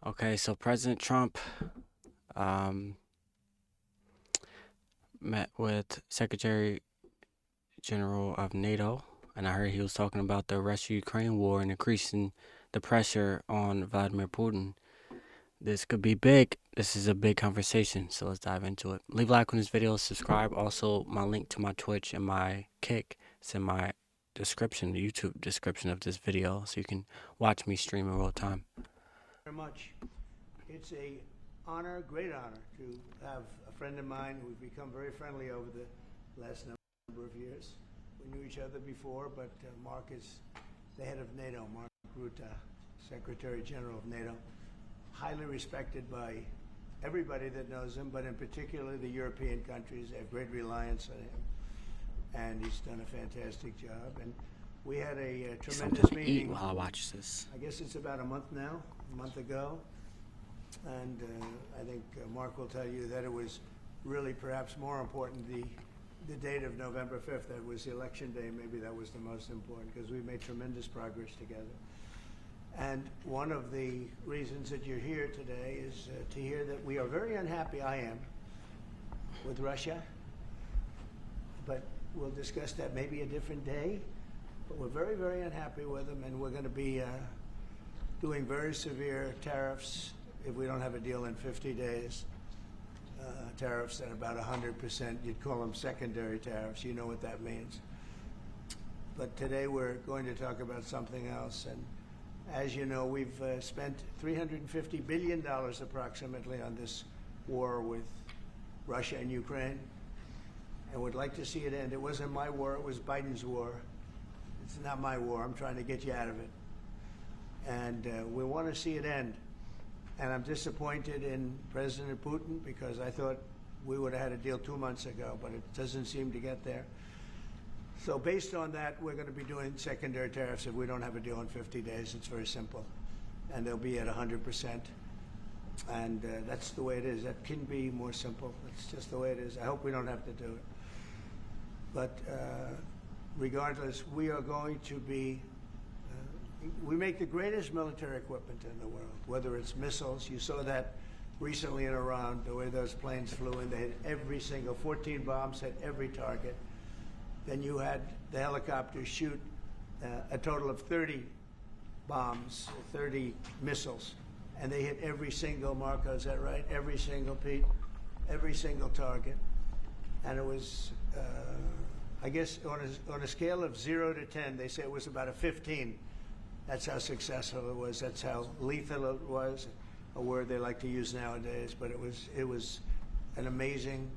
Okay, so President Trump um, met with Secretary General of Nato, and I heard he was talking about the Russia-Ukraine war and increasing the pressure on Vladimir Putin. This could be big. This is a big conversation, so let's dive into it. Leave a like on this video, subscribe. Also, my link to my Twitch and my Kick is in my description, the YouTube description of this video, so you can watch me stream in real time. Very much. It's a honor, great honor, to have a friend of mine who's become very friendly over the last number of years. We knew each other before, but Mark is the head of NATO, Mark Rutte, Secretary General of NATO, highly respected by everybody that knows him, but in particular the European countries. They have great reliance on him, and he's done a fantastic job. And we had a tremendous Something to meeting. eat while I watch this. I guess it's about a month now, a month ago. And I think Mark will tell you that it was really perhaps more important the date of November 5th. That was the election day. Maybe that was the most important because we made tremendous progress together. And one of the reasons that you're here today is to hear that we are very unhappy, I am, with Russia. But we'll discuss that maybe a different day. But we're very, very unhappy with them, and we're going to be doing very severe tariffs if we don't have a deal in 50 days. Tariffs at about 100%. You'd call them secondary tariffs. You know what that means. But today we're going to talk about something else. And as you know, we've spent $350 billion approximately on this war with Russia and Ukraine. And would like to see it end. It wasn't my war. It was Biden's war. It's not my war. I'm trying to get you out of it. And we want to see it end. And I'm disappointed in President Putin because I thought we would have had a deal 2 months ago, but it doesn't seem to get there. So based on that, we're going to be doing secondary tariffs if we don't have a deal in 50 days. It's very simple. And they'll be at 100%. And that's the way it is. That can be more simple. That's just the way it is. I hope we don't have to do it. But regardless, we are going to be we make the greatest military equipment in the world, whether it's missiles. You saw that recently in Iran, the way those planes flew in. They hit every single, 14 bombs hit every target. Then you had the helicopters shoot a total of 30 bombs, 30 missiles, and they hit every single, Marco, is that right? Every single, Pete? Every single target. And it was, I guess, on a scale of 0 to 10, they say it was about a 15. That's how successful it was. That's how lethal it was, a word they like to use nowadays. But it was an amazing,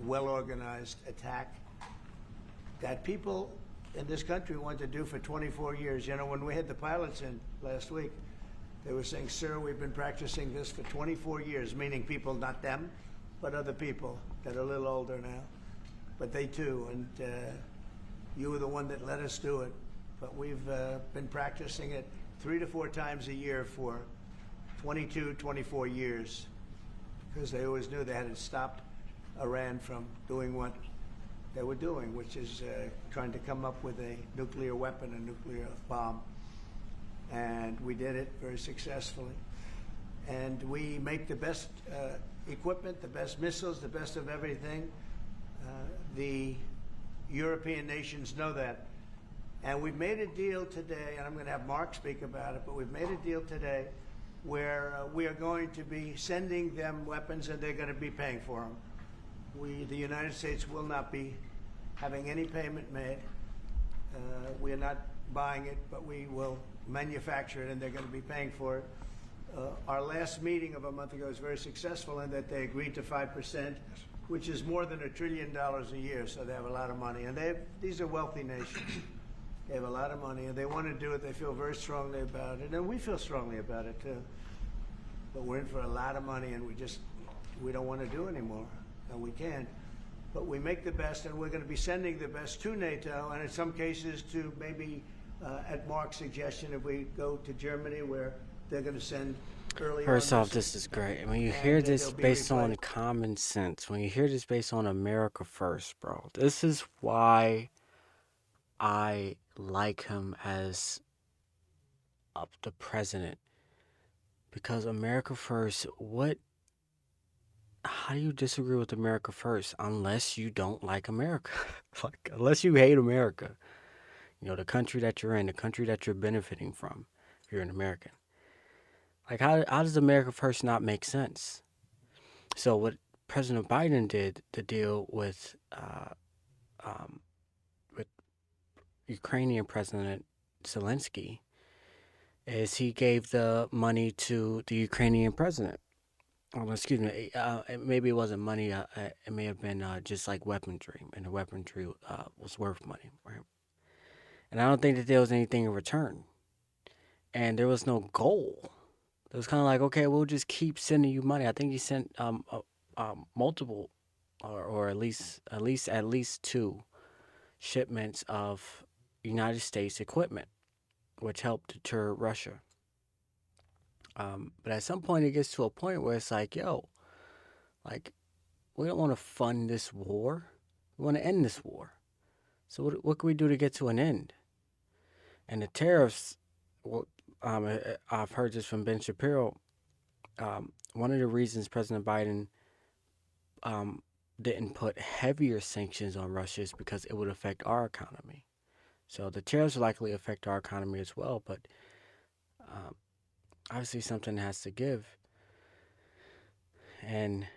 well-organized attack that people in this country want to do for 24 years. You know, when we had the pilots in last week, they were saying, sir, we've been practicing this for 24 years, meaning people, not them, but other people that are a little older now. But they too, and you were the one that let us do it. But we've been practicing it 3 to 4 times a year for 22, 24 years, because they always knew they had to stop Iran from doing what they were doing, which is trying to come up with a nuclear weapon, a nuclear bomb. And we did it very successfully. And we make the best equipment, the best missiles, the best of everything. The European nations know that. And we've made a deal today, and I'm going to have Mark speak about it, but we've made a deal today where we are going to be sending them weapons, and they're going to be paying for them. The United States will not be having any payment made. We are not buying it, but we will manufacture it, and they're going to be paying for it. Our last meeting of a month ago was very successful in that they agreed to 5%, which is more than $1 trillion a year, so they have a lot of money. And these are wealthy nations. They have a lot of money, and they want to do it. They feel very strongly about it, and we feel strongly about it, too. But we're in for a lot of money, and we don't want to do anymore, and we can't. But we make the best, and we're going to be sending the best to NATO, and in some cases to maybe, at Mark's suggestion, if we go to Germany, where they're going to send early First on off, this is great. And when you hear this they'll be based on replaced. common sense, when you hear this based on America first, bro, this is why I like him as the president. Because America first, what, how do you disagree with America first unless you don't like America? Like, unless you hate America, the country that you're in, the country that you're benefiting from, if you're an American. Like, how does America first not make sense? So, what President Biden did to deal um, with Ukrainian President Zelensky is he gave the money to the Ukrainian president. Excuse me. Maybe it wasn't money. It may have been just like weaponry, and the weaponry was worth money, right? And I don't think that there was anything in return, and there was no goal. It was kind of like, okay, we'll just keep sending you money. I think he sent multiple, or at least two shipments of United States equipment, which helped deter Russia. But at some point, it gets to a point where it's like, yo, like we don't want to fund this war. We want to end this war. So what can we do to get to an end? And the tariffs, well, I've heard this from Ben Shapiro. One of the reasons President Biden um, didn't put heavier sanctions on Russia is because it would affect our economy. So the tariffs will likely affect our economy as well, but um, obviously something has to give. And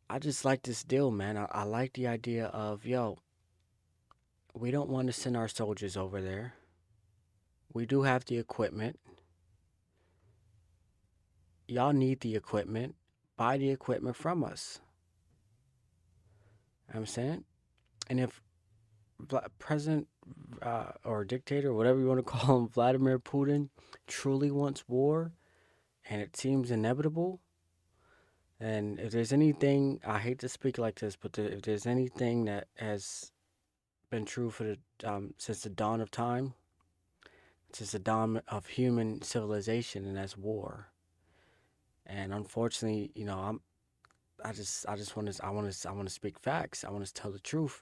I just like this deal, man. I like the idea of, yo, we don't want to send our soldiers over there. We do have the equipment. Y'all need the equipment. Buy the equipment from us. You know what I'm saying? And if President or dictator, whatever you want to call him, Vladimir Putin, truly wants war and it seems inevitable, and if there's anything, I hate to speak like this, but if there's anything that has been true for since the dawn of time, since the dawn of human civilization, and that's war. And unfortunately, I want to speak facts. I want to tell the truth.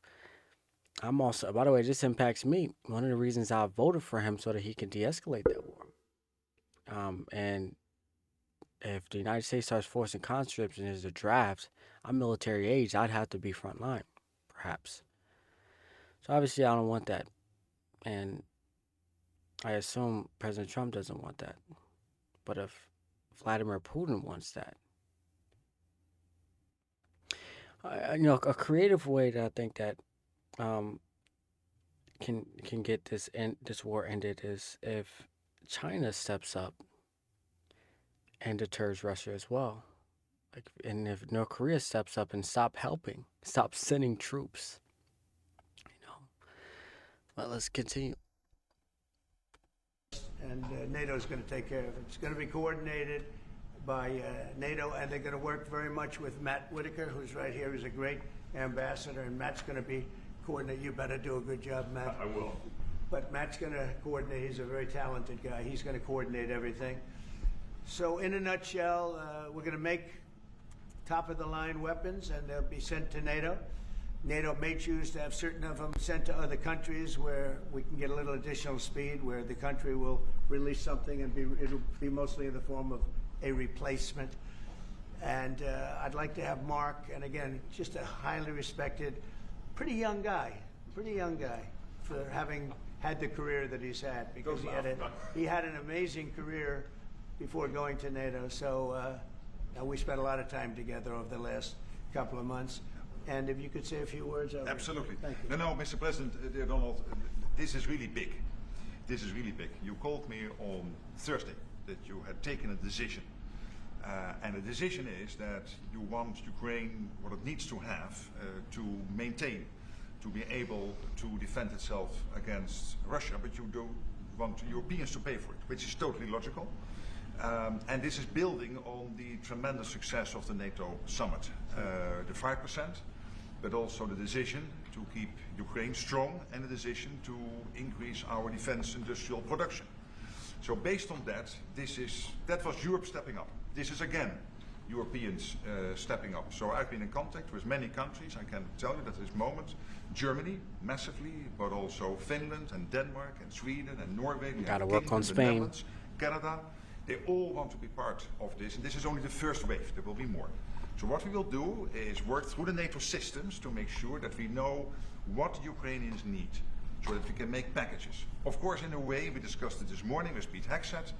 I'm also, by the way, this impacts me. One of the reasons I voted for him so that he can de-escalate that war. And if the United States starts forcing conscripts and there's a draft, I'm military age. I'd have to be front line, perhaps. So obviously, I don't want that, and I assume President Trump doesn't want that. But if Vladimir Putin wants that, a creative way that I think that um, can get this war ended is if China steps up and deters Russia as well. Like, and if North Korea steps up and stop sending troops, you know. Well, let's continue. And NATO is going to take care of it. It's going to be coordinated by NATO, and they're going to work very much with Matt Whitaker, who's right here. He's a great ambassador, and Matt's going to be coordinate. You better do a good job, Matt. I will. But Matt's going to coordinate. He's a very talented guy. He's going to coordinate everything. So, in a nutshell, we're going to make top-of-the-line weapons, and they'll be sent to NATO. NATO may choose to have certain of them sent to other countries where we can get a little additional speed, where the country will release something and it'll be mostly in the form of a replacement. And I'd like to have Mark, and again, just a highly respected, pretty young guy for having had the career that he's had, because he had an amazing career before going to NATO. So we spent a lot of time together over the last couple of months. And if you could say a few words. Absolutely. Thank you. No, Mr. President, Donald, this is really big. This is really big. You called me on Thursday that you had taken a decision. And the decision is that you want Ukraine what it needs to have to maintain, to be able to defend itself against Russia, but you don't want Europeans to pay for it, which is totally logical. And this is building on the tremendous success of the NATO summit, the 5%, but also the decision to keep Ukraine strong and the decision to increase our defense industrial production. So based on that, that was Europe stepping up. This is again Europeans stepping up. So I've been in contact with many countries. I can tell you that at this moment, Germany massively, but also Finland and Denmark and Sweden and Norway. Got to work on Spain. Canada. They all want to be part of this, and this is only the first wave. There will be more. So what we will do is work through the NATO systems to make sure that we know what Ukrainians need, so that we can make packages. Of course, in a way, we discussed it this morning with Pete Hegseth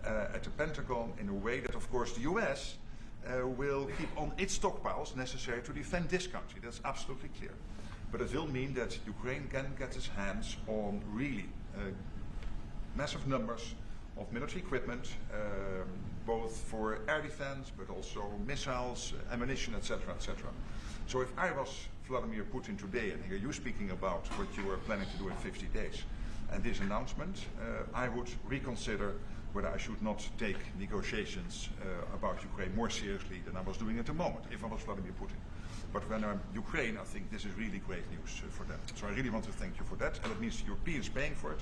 at the Pentagon, in a way that, of course, the US will keep on its stockpiles necessary to defend this country. That's absolutely clear. But it will mean that Ukraine can get its hands on really massive numbers of military equipment, both for air defense, but also missiles, ammunition, etc., etc. So if I was Vladimir Putin today and hear you speaking about what you are planning to do in 50 days, and this announcement, I would reconsider whether I should not take negotiations about Ukraine more seriously than I was doing at the moment, if I was Vladimir Putin. But when I'm Ukraine, I think this is really great news for them. So I really want to thank you for that, and it means the Europeans paying for it.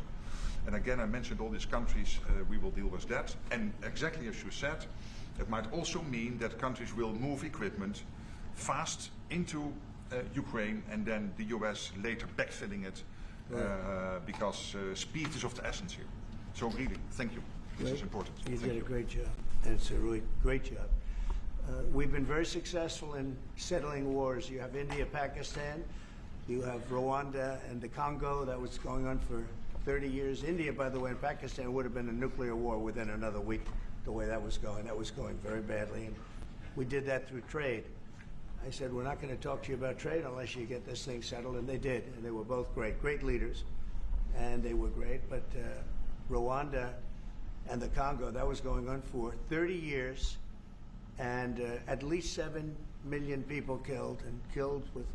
And again, I mentioned all these countries, we will deal with that. And exactly as you said, it might also mean that countries will move equipment fast into Ukraine, and then the US later backfilling it, because speed is of the essence here. So really, thank you. This is important. You Thank did a great job, and it's a really great job. We've been very successful in settling wars. You have India, Pakistan, you have Rwanda and the Congo. That was going on for 30 years. India, by the way, and Pakistan would have been a nuclear war within another week, the way that was going. That was going very badly, and we did that through trade. I said, we're not going to talk to you about trade unless you get this thing settled, and they did, and they were both great leaders, and they were great. But Rwanda and the Congo, that was going on for 30 years, and at least 7 million people killed, and killed with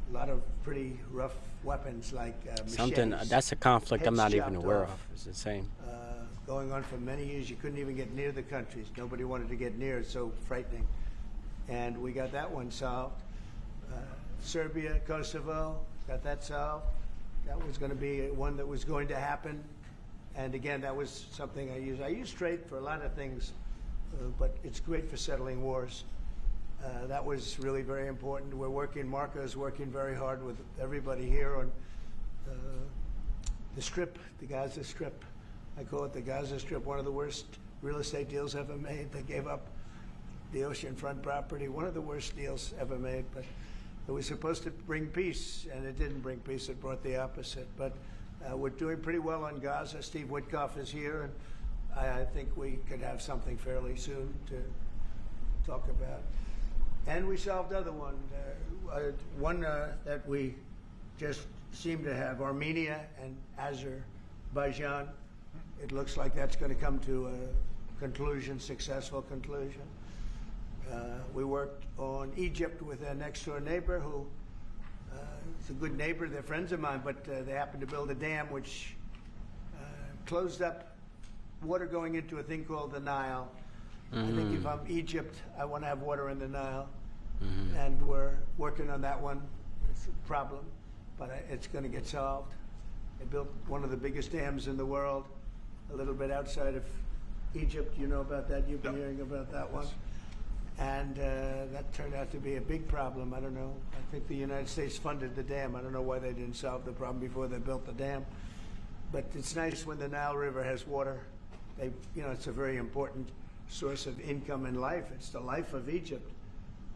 a lot of pretty rough weapons like machetes. That's a conflict I'm heads not even chopped aware off. of. It's the same. Going on for many years. You couldn't even get near the countries. Nobody wanted to get near. It's so frightening. And we got that one solved. Serbia, Kosovo, got that solved. That was going to be one that was going to happen. And again, that was something I use. I use trade for a lot of things, but it's great for settling wars. That was really very important. We're working, Marco is working very hard with everybody here on the Strip, the Gaza Strip. I call it the Gaza Strip, one of the worst real estate deals ever made. They gave up the oceanfront property, one of the worst deals ever made. But it was supposed to bring peace, and it didn't bring peace. It brought the opposite. But we're doing pretty well on Gaza. Steve Witkoff is here, and I think we could have something fairly soon to talk about. And we solved other one. One that we just seem to have, Armenia and Azerbaijan. It looks like that's going to come to a conclusion, successful conclusion. We worked on Egypt with our next door neighbor who is a good neighbor. They're friends of mine, but they happened to build a dam which closed up water going into a thing called the Nile. I think if I'm Egypt, I want to have water in the Nile. And we're working on that one. It's a problem, but it's going to get solved. They built one of the biggest dams in the world, a little bit outside of Egypt. You know about that? You've been hearing about that one. And that turned out to be a big problem. I don't know. I think the United States funded the dam. I don't know why they didn't solve the problem before they built the dam. But it's nice when the Nile River has water. It's a very important source of income and life. It's the life of Egypt.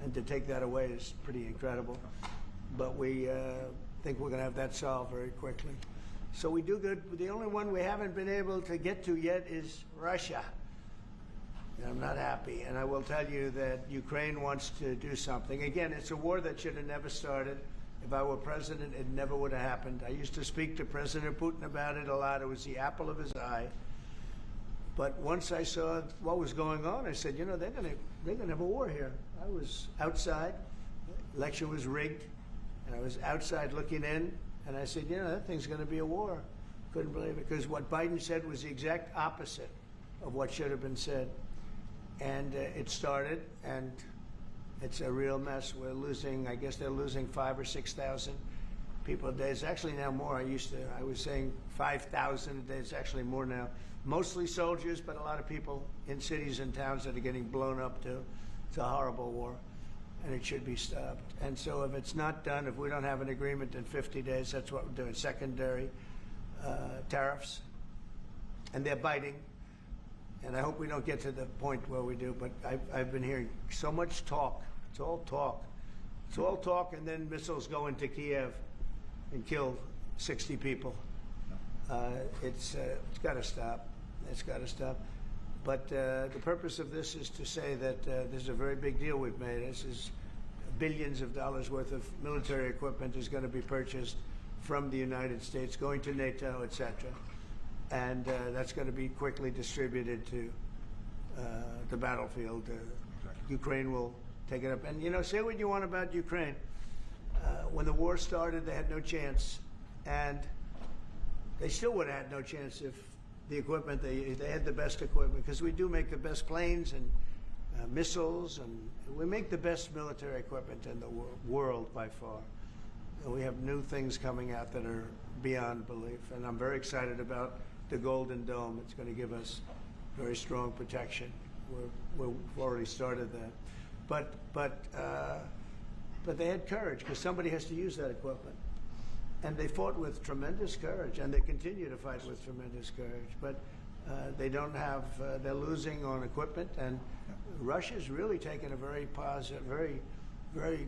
And to take that away is pretty incredible. But we think we're going to have that solved very quickly. So we do good. The only one we haven't been able to get to yet is Russia. And I'm not happy. And I will tell you that Ukraine wants to do something. Again, it's a war that should have never started. If I were president, it never would have happened. I used to speak to President Putin about it a lot. It was the apple of his eye. But once I saw what was going on, I said, they're gonna have a war here. I was outside, the election was rigged, and I was outside looking in, and I said, that thing's gonna be a war. Couldn't believe it, because what Biden said was the exact opposite of what should have been said. And it started, and it's a real mess. We're losing, I guess they're losing 5,000 or 6,000 people a day. It's actually now more. I was saying 5,000 a day. It's actually more now. Mostly soldiers, but a lot of people in cities and towns that are getting blown up too. It's a horrible war, and it should be stopped. And so if it's not done, if we don't have an agreement in 50 days, that's what we're doing, secondary tariffs. And they're biting. and I hope we don't get to the point where we do, but I've been hearing so much talk. It's all talk. It's all talk, and then missiles go into Kiev and kill 60 people. It's got to stop. It's got to stop. But the purpose of this is to say that this is a very big deal we've made. This is billions of dollars worth of military equipment is going to be purchased from the United States, going to NATO, etc. And that's going to be quickly distributed to the battlefield. Ukraine will take it up. And, you know, say what you want about Ukraine. When the war started, they had no chance. And they still would have had no chance if the equipment, they had the best equipment, because we do make the best planes and missiles, and we make the best military equipment in the world by far. And we have new things coming out that are beyond belief. And I'm very excited about the Golden Dome. It's going to give us very strong protection. We've already started that. But they had courage, because somebody has to use that equipment. And they fought with tremendous courage, and they continue to fight with tremendous courage. But they don't have, they're losing on equipment, and Russia's really taken a very positive, very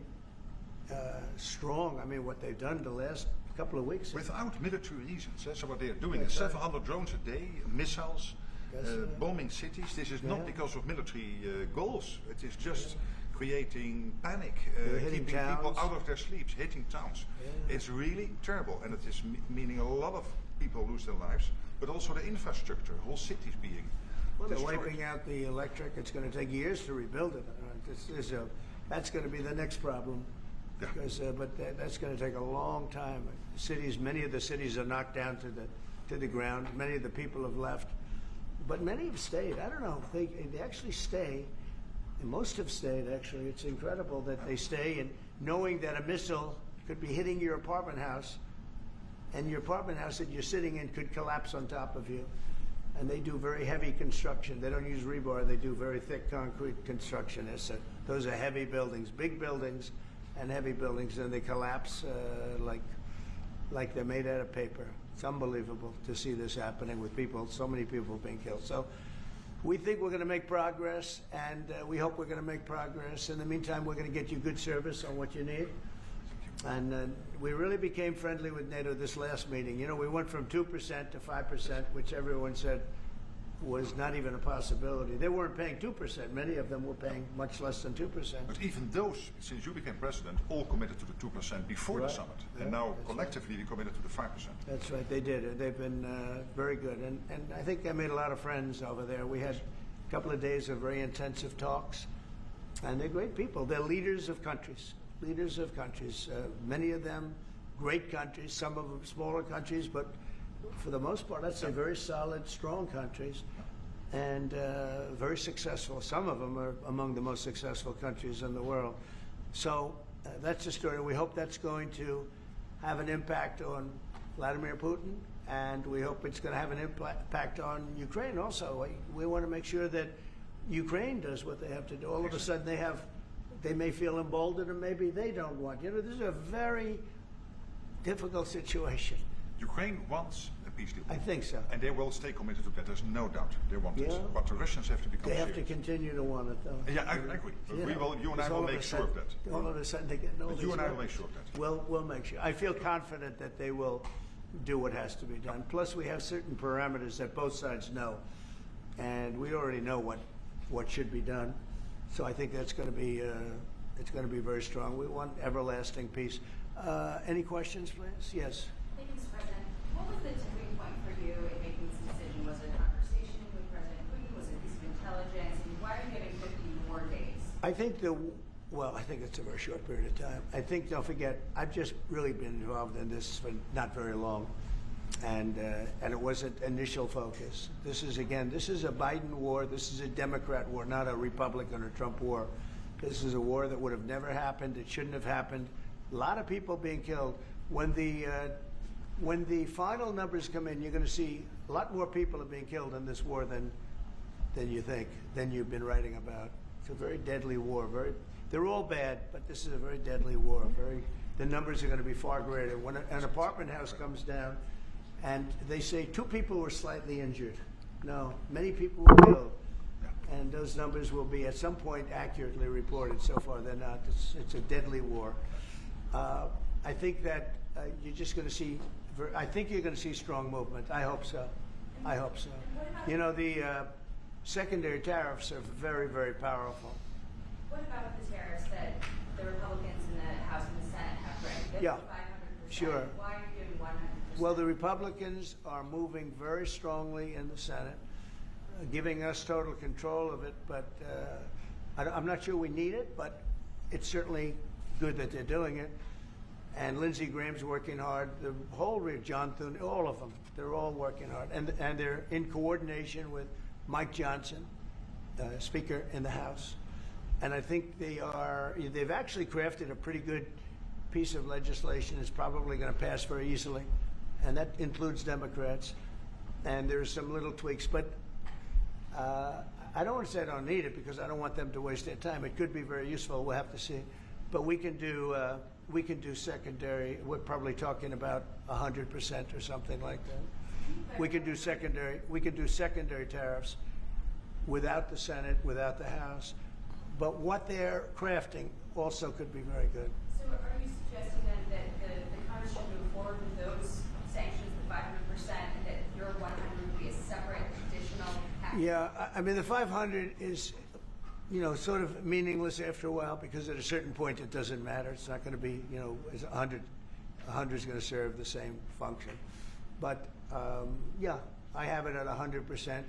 strong, I mean, what they've done the last couple of weeks. Without military reasons. So what they're doing is 700 drones a day, missiles, bombing cities. This is not because of military goals. It is just creating panic, keeping people out of their sleeps, hitting towns. It's really terrible, and it is meaning a lot of people lose their lives, but also the infrastructure, whole cities being they're destroyed. wiping out the electric. It's going to take years to rebuild it. That's going to be the next problem. Yeah. Because, that's going to take a long time. Cities, many of the cities are knocked down to the ground. Many of the people have left, but many have stayed. I don't know. They actually stay. And most have stayed, actually. It's incredible that they stay, and knowing that a missile could be hitting your apartment house, and your apartment house that you're sitting in could collapse on top of you. And they do very heavy construction. They don't use rebar. They do very thick concrete construction. Those are heavy buildings, big buildings and heavy buildings, and they collapse like they're made out of paper. It's unbelievable to see this happening with people, so many people being killed. So we think we're going to make progress, and we hope we're going to make progress. In the meantime, we're going to get you good service on what you need. And we really became friendly with NATO this last meeting. You know, we went from 2% to 5%, which everyone said was not even a possibility. They weren't paying 2%. Many of them were paying much less than 2%. But even those, since you became president, all committed to the 2% before the summit. And now collectively we committed to the 5%. That's right, they did. They've been very good. And I think I made a lot of friends over there. We had a couple of days of very intensive talks. And they're great people. They're leaders of countries. Leaders of countries. Many of them great countries, some of them smaller countries, but for the most part, I'd say very solid, strong countries, and very successful. Some of them are among the most successful countries in the world. So that's the story. We hope that's going to have an impact on Vladimir Putin, and we hope it's going to have an impact on Ukraine also. We want to make sure that Ukraine does what they have to do. All of a sudden they may feel emboldened, or maybe they don't want. You know, this is a very difficult situation. Ukraine wants a peace deal. I think so. And they will stay committed to that. There's no doubt they want it. But the Russians have to become serious. They have serious. to continue to want it, though. Yeah, I agree. But you and I will make sure of that. All of a sudden they get no. You and I will make sure of that. We'll make sure. I feel confident that they will do what has to be done. Plus, we have certain parameters that both sides know, and we already know what should be done. So I think that's going to be it's going to be very strong. We want everlasting peace. Any questions, please? Yes. Thank you, Mr. President. What was the tipping point for you in making this decision? Was it a conversation with President Putin? Was it a piece of intelligence? And why are you giving 50 more days? I think I think it's a very short period of time. I think, don't forget, I've just really been involved in this for not very long. And it wasn't initial focus. This is a Biden war. This is a Democrat war, not a Republican or Trump war. This is a war that would have never happened. It shouldn't have happened. A lot of people being killed. When the final numbers come in, you're going to see a lot more people are being killed in this war than you think, than you've been writing about. It's a very deadly war. They're all bad, but this is a very deadly war. The numbers are going to be far greater. When an apartment house comes down, and they say 2 people were slightly injured. No, many people were killed, and those numbers will be at some point accurately reported. So far, they're not. It's a deadly war. I think that you're just going to see. I think you're going to see strong movement. I hope so. I hope so. You know, the secondary tariffs are very, very powerful. What about the tariffs that the Republicans in the House and the Senate have ready? Yeah, 500%. sure. Why are you giving 100%? Well, the Republicans are moving very strongly in the Senate, giving us total control of it. But I'm not sure we need it, but it's certainly good that they're doing it. And Lindsey Graham's working hard. The whole John Thune, all of them, they're all working hard, and they're in coordination with Mike Johnson, Speaker in the House. And I think they've actually crafted a pretty good piece of legislation. It's probably going to pass very easily, and that includes Democrats. And there's some little tweaks, but I don't want to say I don't need it because I don't want them to waste their time. It could be very useful. We'll have to see. But we can do secondary. We're probably talking about 100% or something like that. We can do secondary. We can do secondary tariffs without the Senate, without the House. But what they're crafting also could be very good. So are you suggesting then that the Congress should move forward with those sanctions, the 500%, and that your 100 would be a separate additional package? Yeah, I mean, the 500 is, you know, sort of meaningless after a while because at a certain point it doesn't matter. It's not going to be, you know, as 100. 100 is going to serve the same function. But yeah, I have it at 100%.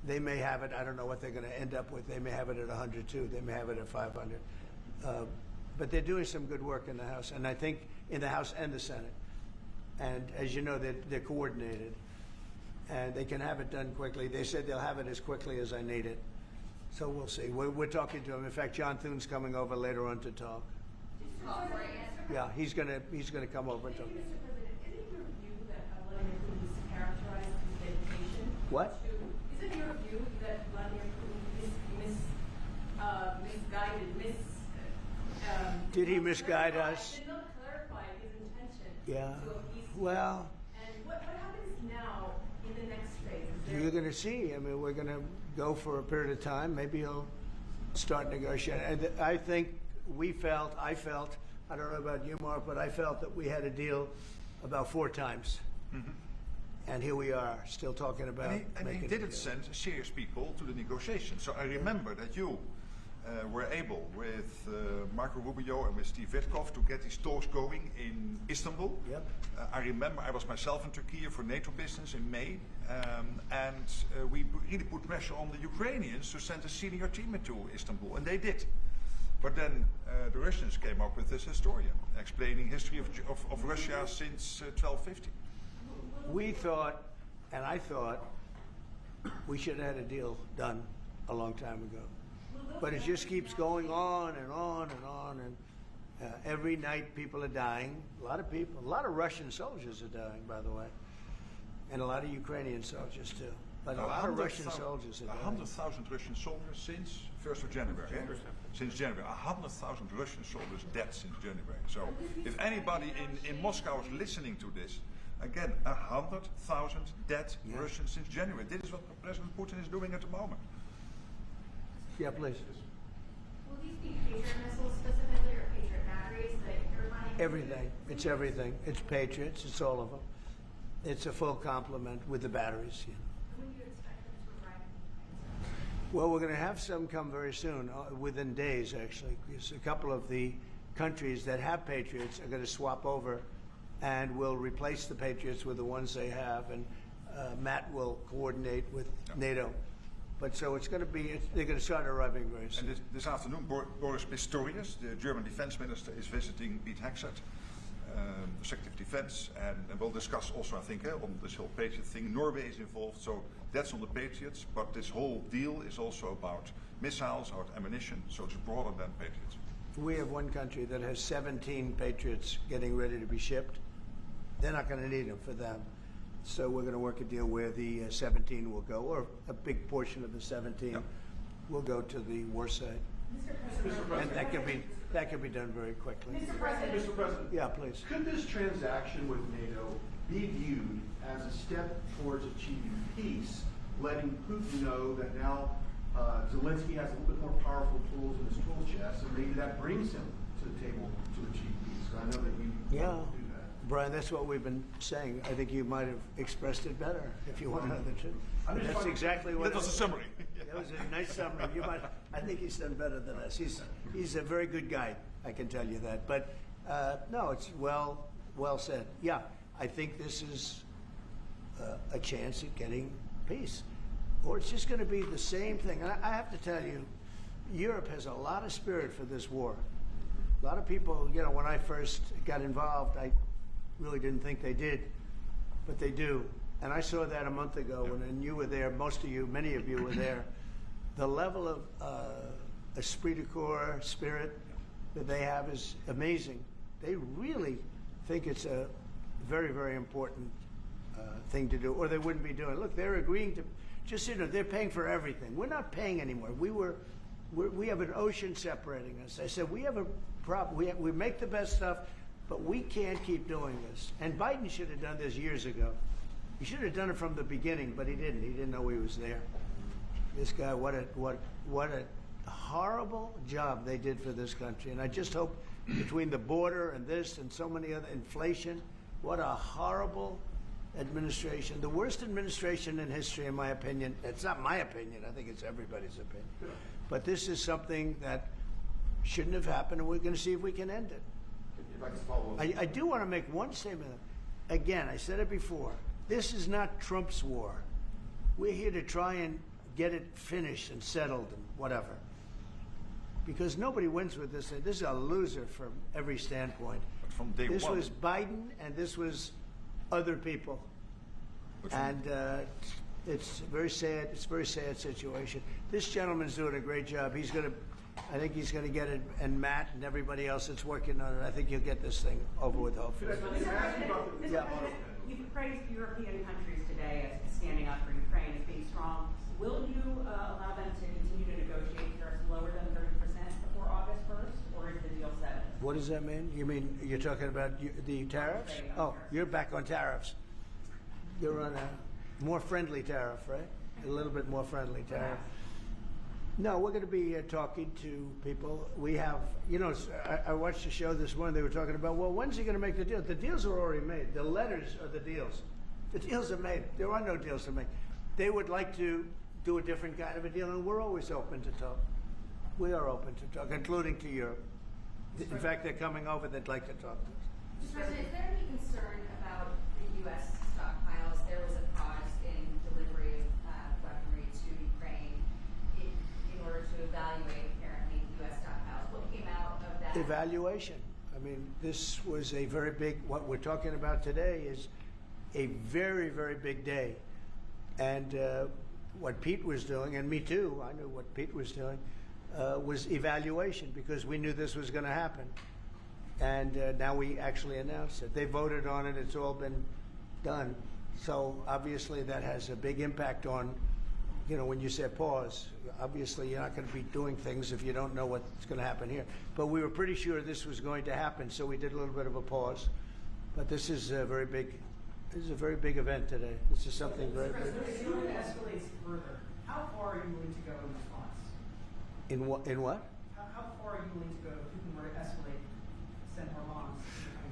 They may have it. I don't know what they're going to end up with. They may have it at 100 too. They may have it at 500. But they're doing some good work in the House, and I think in the House and the Senate. And as you know, they're coordinated, and they can have it done quickly. They said they'll have it as quickly as I need it. So we'll see. We're talking to him. In fact, John Thune's coming over later on to talk. Yeah, he's gonna come over and talk. Mr. President, is it your view that Vladimir Putin mischaracterized his dedication? What? Is it your view that Vladimir Putin Did he misguide us? Did not clarify his intention? Yeah. To appease him? Well, And what happens now in the next phase? you're going to see. I mean, we're going to go for a period of time. Maybe he'll start negotiating. And I think I felt, I don't know about you, Mark, but I felt that we had a deal about 4 times. Mm-hmm. And here we are, still talking about And he didn't send serious people to the negotiations. So I remember that you were able, with Marco Rubio and with Steve Witkoff, to get these talks going in Istanbul. Yep. I remember I was myself in Turkey for NATO business in May, and we really put pressure on the Ukrainians to send a senior team to Istanbul, and they did. But then the Russians came up with this historian explaining history of Russia since 1250. We thought, and I thought, we should have had a deal done a long time ago. But it just keeps going on and on and on, and every night people are dying. A lot of people, a lot of Russian soldiers are dying, by the way, and a lot of Ukrainian soldiers too. But a lot of Russian soldiers are dying. 100,000 Russian soldiers since 1st of January. Since January, 100,000 Russian soldiers dead since January. So if anybody in Moscow is listening to this, again, 100,000 dead Russians since January. This is what President Putin is doing at the moment. Yeah, please. Will these be Patriot missiles specifically or Patriot batteries that you're planning? Everything. It's everything. It's Patriots. It's all of them. It's a full complement with the batteries. You know. When do you expect them to arrive? Well, we're going to have some come very soon, within days, actually. Because a couple of the countries that have Patriots are going to swap over and will replace the Patriots with the ones they have. And Matt will coordinate with NATO. But so it's going to be, they're going to start arriving very soon. And this afternoon, Boris Pistorius, the German defense minister, is visiting Pete Hegseth, the Secretary of Defense, and we'll discuss also, I think, on this whole Patriot thing. Norway is involved, so that's on the Patriots, but this whole deal is also about missiles, about ammunition, so it's broader than Patriots. We have one country that has 17 Patriots getting ready to be shipped. They're not going to need them for them. So we're going to work a deal where the 17 will go, or a big portion of the 17 will go to the war side. Mr. President. And that can be done very quickly. Mr. President. Yeah, please. Could this transaction with NATO be viewed as a step towards achieving peace letting Putin know that now Zelensky has a little bit more powerful tools in his tool chest, and maybe that brings him to the table to achieve peace. I know that you Yeah. want to do that. Brian, that's what we've been saying. I think you might have expressed it better if you want to know the truth. I'm just That's trying- exactly what That was a summary. That was a nice summary. I think he's done better than us. He's a very good guy, I can tell you that. But no, it's well said. Yeah, I think this is a chance at getting peace, or it's just going to be the same thing. And I have to tell you, Europe has a lot of spirit for this war. A lot of people, when I first got involved, I really didn't think they did, but they do. And I saw that a month ago when you were there. Most of you, many of you were there. The level of esprit de corps, spirit that they have is amazing. They really think it's a very, very important thing to do, or they wouldn't be doing it. Look, they're agreeing to, they're paying for everything. We're not paying anymore. We have an ocean separating us. I said, we have a problem. We make the best stuff, but we can't keep doing this. And Biden should have done this years ago. He should have done it from the beginning, but he didn't. He didn't know he was there. This guy, what a horrible job they did for this country. And I just hope between the border and this and so many other inflation, what a horrible administration. The worst administration in history, in my opinion. It's not my opinion. I think it's everybody's opinion. But this is something that shouldn't have happened, and we're going to see if we can end it. If I could follow up. I do want to make one statement. Again, I said it before. This is not Trump's war. We're here to try and get it finished and settled and whatever. Because nobody wins with this. This is a loser from every standpoint. But from day This one. was Biden and this was other people. But from- And it's very sad. It's a very sad situation. This gentleman's doing a great job. I think he's going to get it, and Matt and everybody else that's working on it. I think he'll get this thing over with, hopefully. Mr. President, Yeah. You've praised European countries today as standing up for Ukraine as being strong. Will you allow them to continue to negotiate tariffs lower than 30% before August 1st, or is the deal settled? What does that mean? You mean you're talking about the tariffs? Saying on Oh, tariffs. you're back on tariffs. You're on a more friendly tariff, right? A little bit more friendly tariff. No, we're going to be talking to people. We have, I watched the show this morning. They were talking about, well, when's he going to make the deal? The deals are already made. The letters are the deals. The deals are made. There are no deals to make. They would like to do a different kind of a deal, and we're always open to talk. We are open to talk, including to Europe. In fact, they're coming over. They'd like to talk to us. Mr. President, is there any concern about the U.S. stockpiles? There was a pause in delivery of weaponry to Ukraine in order to evaluate, apparently, U.S. stockpiles. What came out of that? Evaluation. I mean, this was a very big, what we're talking about today is a very, very big day. And what Pete was doing, and me too, I knew what Pete was doing, was evaluation, because we knew this was going to happen. And now we actually announced it. They voted on it. It's all been done. So obviously that has a big impact on, when you say pause, obviously you're not going to be doing things if you don't know what's going to happen here. But we were pretty sure this was going to happen, so we did a little bit of a pause. But this is a very big event today. This is something very big. If it escalates further, how far are you willing to go in response? In what? How far are you willing to go if Putin were to escalate, send Armand?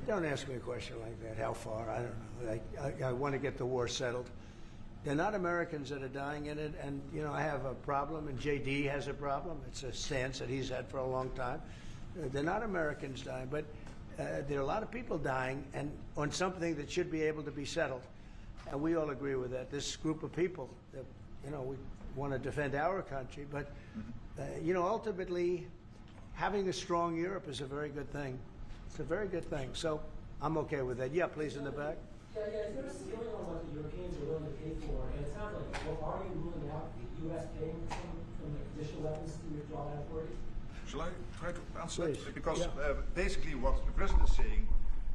Don't ask me a question like that. How far? I don't know. I want to get the war settled. They're not Americans that are dying in it, and I have a problem, and JD has a problem. It's a stance that he's had for a long time. They're not Americans dying, but there are a lot of people dying, and on something that should be able to be settled, and we all agree with that. This group of people, that, we want to defend our country, but ultimately, having a strong Europe is a very good thing. It's a very good thing. So I'm okay with that. Yeah, please, in the back. Yeah, is there a ceiling on what the Europeans are willing to pay for? And it sounds like, are you ruling out the U.S. paying for some from the conditional weapons to withdraw that authority? Shall I try to answer Please. that? Because Yeah. basically what the president is saying,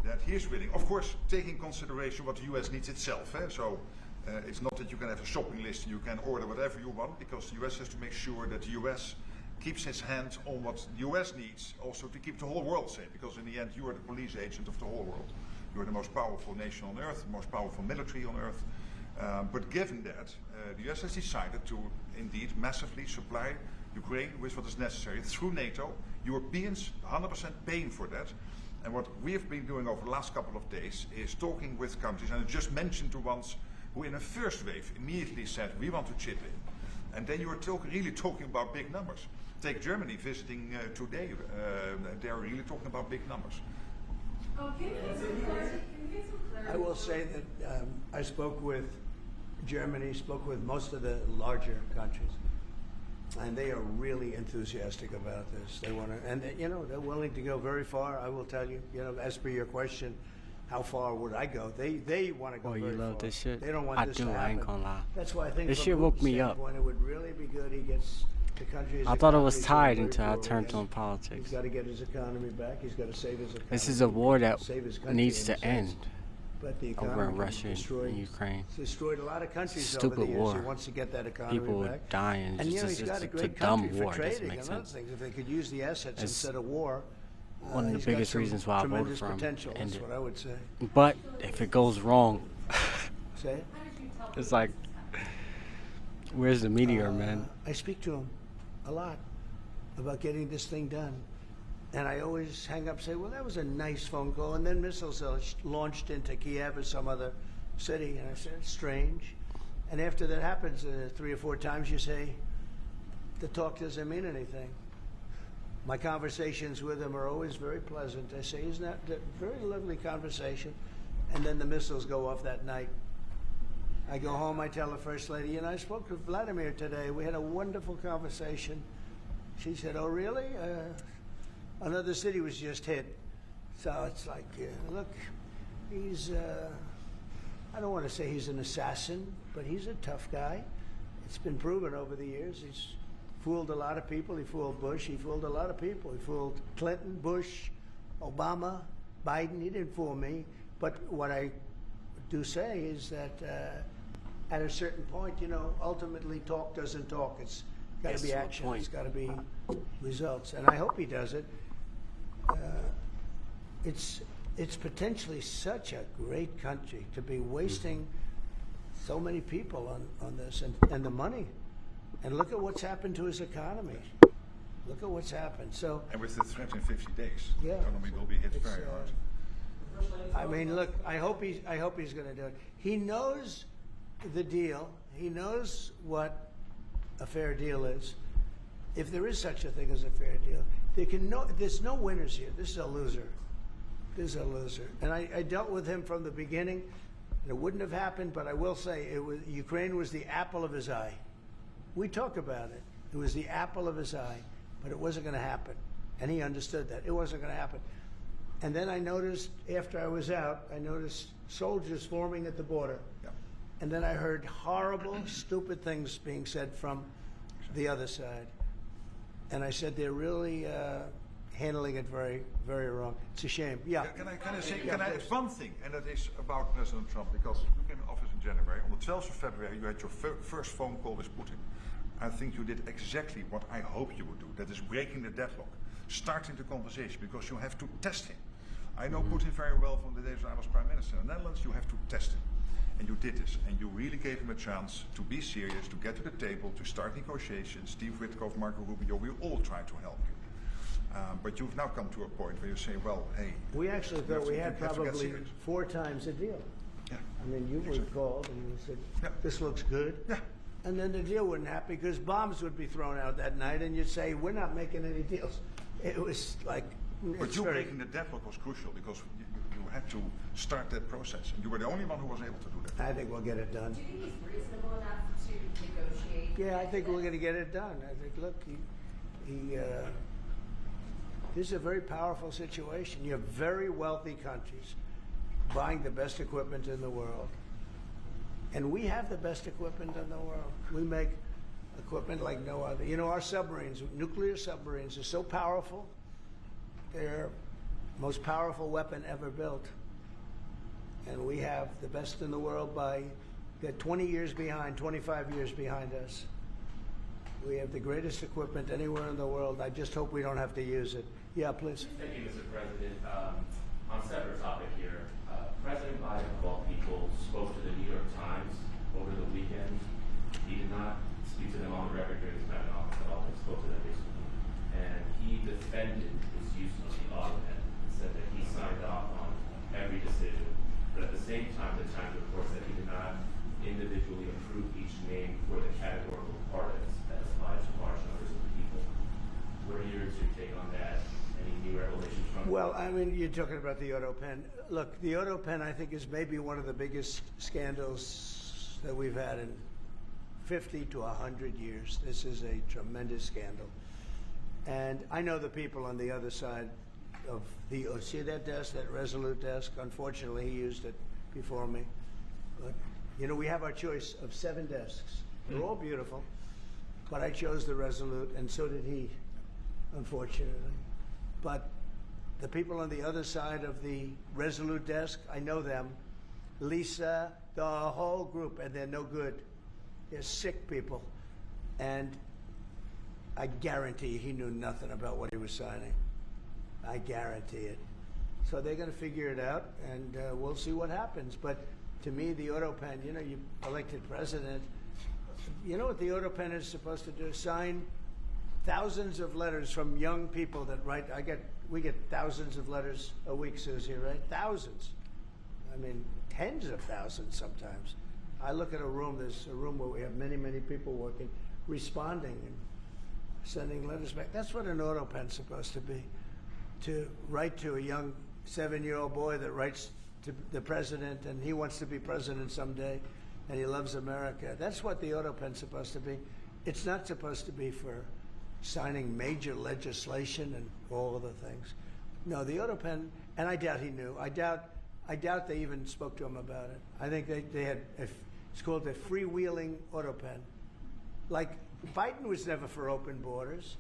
that he is willing, of course, taking consideration what the US needs itself. So it's not that you can have a shopping list and you can order whatever you want, because the US has to make sure that the US keeps his hand on what the US needs, also to keep the whole world safe, because in the end you are the police agent of the whole world. You are the most powerful nation on earth, the most powerful military on earth, But given that, the US has decided to indeed massively supply Ukraine with what is necessary through NATO. Europeans 100% paying for that. And what we have been doing over the last couple of days is talking with countries, and I just mentioned the ones who in a first wave immediately said, we want to chip in. And then you are really talking about big numbers. Take Germany visiting today, they are really talking about big numbers. Can you get some clarity? I will say that I spoke with Germany, spoke with most of the larger countries, and they are really enthusiastic about this. They want to, and they're willing to go very far. I will tell you, as per your question, how far would I go? They want to go Oh, very you love far. this shit? They don't want I this do, to happen. I ain't gonna lie. That's why I think This from shit woke Putin's me up. standpoint, it would really be good. He gets the country. I thought it was tied until I turned on politics. He's got to get his economy back. He's got to save his economy. This is a war that save his country needs in a to sense. end But the over economy in Russia and Ukraine. destroyed a lot of countries Stupid over the years. war. He wants to get that economy People back. dying. And It's he's got a a great dumb country for war. It doesn't trading make and other sense. things. If they could use the assets It's instead of war, one of the he's got biggest some reasons why I voted tremendous for him. potential. And That's what I would say. But if it goes wrong, Say it? it's like, where's the meteor, man? I speak to him a lot about getting this thing done. And I always hang up and say, well, that was a nice phone call. And then missiles are launched into Kiev or some other city. And I said, it's strange. And after that happens 3 or 4 times, you say, the talk doesn't mean anything. My conversations with him are always very pleasant. I say, isn't that a very lovely conversation? And then the missiles go off that night. I go home, I tell the First Lady, I spoke to Vladimir today. We had a wonderful conversation. She said, oh, really? Another city was just hit. So it's like, look, he's, I don't want to say he's an assassin, but he's a tough guy. It's been proven over the years. He's fooled a lot of people. He fooled Bush. He fooled a lot of people. He fooled Clinton, Bush, Obama, Biden. He didn't fool me. But what I do say is that at a certain point, ultimately talk doesn't talk. It's got Yes, to be to a action. point. It's got to be results. And I hope he does it. It's potentially such a great country to be wasting so many people on this and the money. And look at what's happened to his economy. Look at what's happened. So, And with the threat in 50 days, Yeah. the economy will be hit It's, very hard. I mean, look, I hope he's going to do it. He knows the deal. He knows what a fair deal is. If there is such a thing as a fair deal, there's no winners here. This is a loser. This is a loser. And I dealt with him from the beginning. It wouldn't have happened, but I will say Ukraine was the apple of his eye. We talk about it. It was the apple of his eye, but it wasn't going to happen. And he understood that. It wasn't going to happen. And then I noticed, after I was out, soldiers forming at the border. Yeah. And then I heard horrible, stupid things being said from the other side. And I said, they're really handling it very, very wrong. It's a shame. Yeah. Can I say Yeah, can I please. one thing, and that is about President Trump, because you came in office in January. On the 12th of February, you had your first phone call with Putin. I think you did exactly what I hope you would do. That is breaking the deadlock, starting the conversation, because you have to test him. I know Putin very well from the days when I was Prime Minister in the Netherlands. You have to test him. And you did this, and you really gave him a chance to be serious, to get to the table, to start negotiations. Steve Witkoff, Marco Rubio, we all tried to help you. But you've now come to a point where you say, well, hey. We actually you thought have to- we you had have to get probably serious. 4 times a deal. Yeah. I mean, you were called and you said, Yeah. this looks good. Yeah. And then the deal wouldn't happen because bombs would be thrown out that night and you'd say, we're not making any deals. It was like, But it's you very, breaking the deadlock was crucial because you had to start that process. And you were the only one who was able to do that. I think we'll get it done. Do you think he's reasonable enough to negotiate? Yeah, I think we're going to get it done. I think, look, this is a very powerful situation. You have very wealthy countries buying the best equipment in the world. And we have the best equipment in the world. We make equipment like no other. Our submarines, nuclear submarines, are so powerful. They're the most powerful weapon ever built. And we have the best in the world they're 20 years behind, 25 years behind us. We have the greatest equipment anywhere in the world. I just hope we don't have to use it. Yeah, please. Thank you, Mr. President. On a separate topic here, President Biden, of all people, spoke to the New York Times over the weekend. He did not speak to them on the record during his time in office at all. He spoke to them recently. And he defended his use of the autopen and said that he signed off on every decision. But at the same time, the Times reports that he did not individually approve each name for the categorical pardons that applies to large numbers of people. What are your take on that? Any new revelations from it? Well, I mean, you're talking about the auto pen. Look, the auto pen, I think, is maybe one of the biggest scandals that we've had in 50 to 100 years. This is a tremendous scandal. And I know the people on the other side of the, see that desk, that Resolute desk? Unfortunately, he used it before me. But, you know, we have our choice of 7 desks. They're all beautiful, but I chose the Resolute, and so did he, unfortunately. But the people on the other side of the Resolute desk, I know them. Lisa, the whole group, and they're no good. They're sick people. And I guarantee he knew nothing about what he was signing. I guarantee it. So they're going to figure it out, and we'll see what happens. But to me, the auto pen, you know, you elected president. You know what the auto pen is supposed to do? Sign thousands of letters from young people that write. We get thousands of letters a week, Susie, right? Thousands. I mean, tens of thousands sometimes. I look at a room, there's a room where we have many, many people working, responding and sending letters back. That's what an auto pen's supposed to be. To write to a young 7-year-old boy that writes to the president, and he wants to be president someday, and he loves America. That's what the auto pen's supposed to be. It's not supposed to be for signing major legislation and all of the things. No, the auto pen, and I doubt he knew. I doubt they even spoke to him about it. I think they had, it's called a freewheeling auto pen. Like, Biden was never for open borders.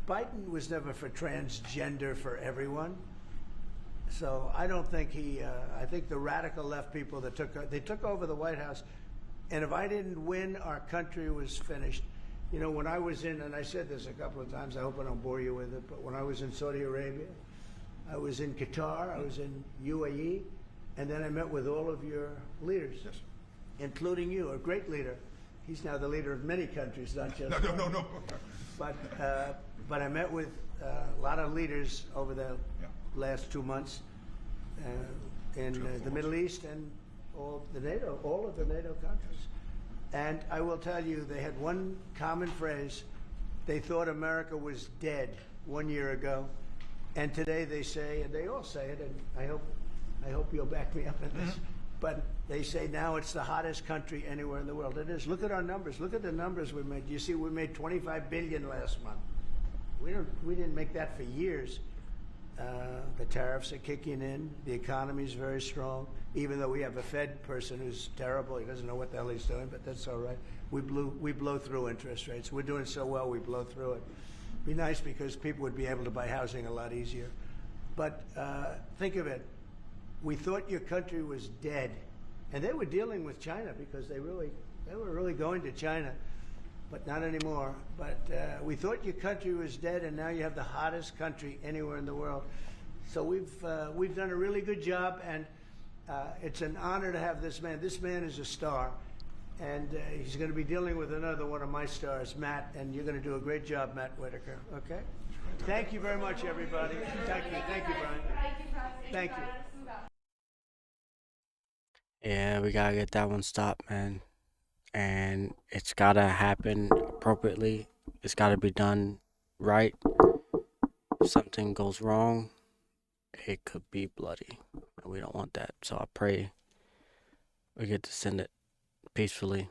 Biden was never for transgender for everyone. So I don't think I think the radical left people that took over the White House, and if I didn't win, our country was finished. You know, when I was in, and I said this a couple of times, I hope I don't bore you with it, but when I was in Saudi Arabia, I was in Qatar, I was in UAE, and then I met with all of your leaders, yes, including you, a great leader. He's now the leader of many countries, not just No. But I met with a lot of leaders over the last 2 months in the Middle East and all of the NATO countries. And I will tell you, they had one common phrase. They thought America was dead 1 year ago, and today they say, and they all say it, and I hope you'll back me up in this. But they say now it's the hottest country anywhere in the world. It is. Look at our numbers. Look at the numbers we made. You see, we made $25 billion last month. We didn't make that for years. The tariffs are kicking in. The economy is very strong. Even though we have a Fed person who's terrible, he doesn't know what the hell he's doing, but that's all right. We blow through interest rates. We're doing so well, we blow through it. Be nice because people would be able to buy housing a lot easier. But think of it. We thought your country was dead, and they were dealing with China because they were really going to China, but not anymore. But we thought your country was dead, and now you have the hottest country anywhere in the world. So we've done a really good job, and it's an honor to have this man. This man is a star, and he's going to be dealing with another one of my stars, Matt, and you're going to do a great job, Matt Whitaker. Okay? Thank you very much, everybody. Thank you, Brian. Thank you. Yeah, we gotta get that one stopped, man. And it's gotta happen appropriately. It's gotta be done right. If something goes wrong, it could be bloody. And we don't want that. So I pray we get to send it peacefully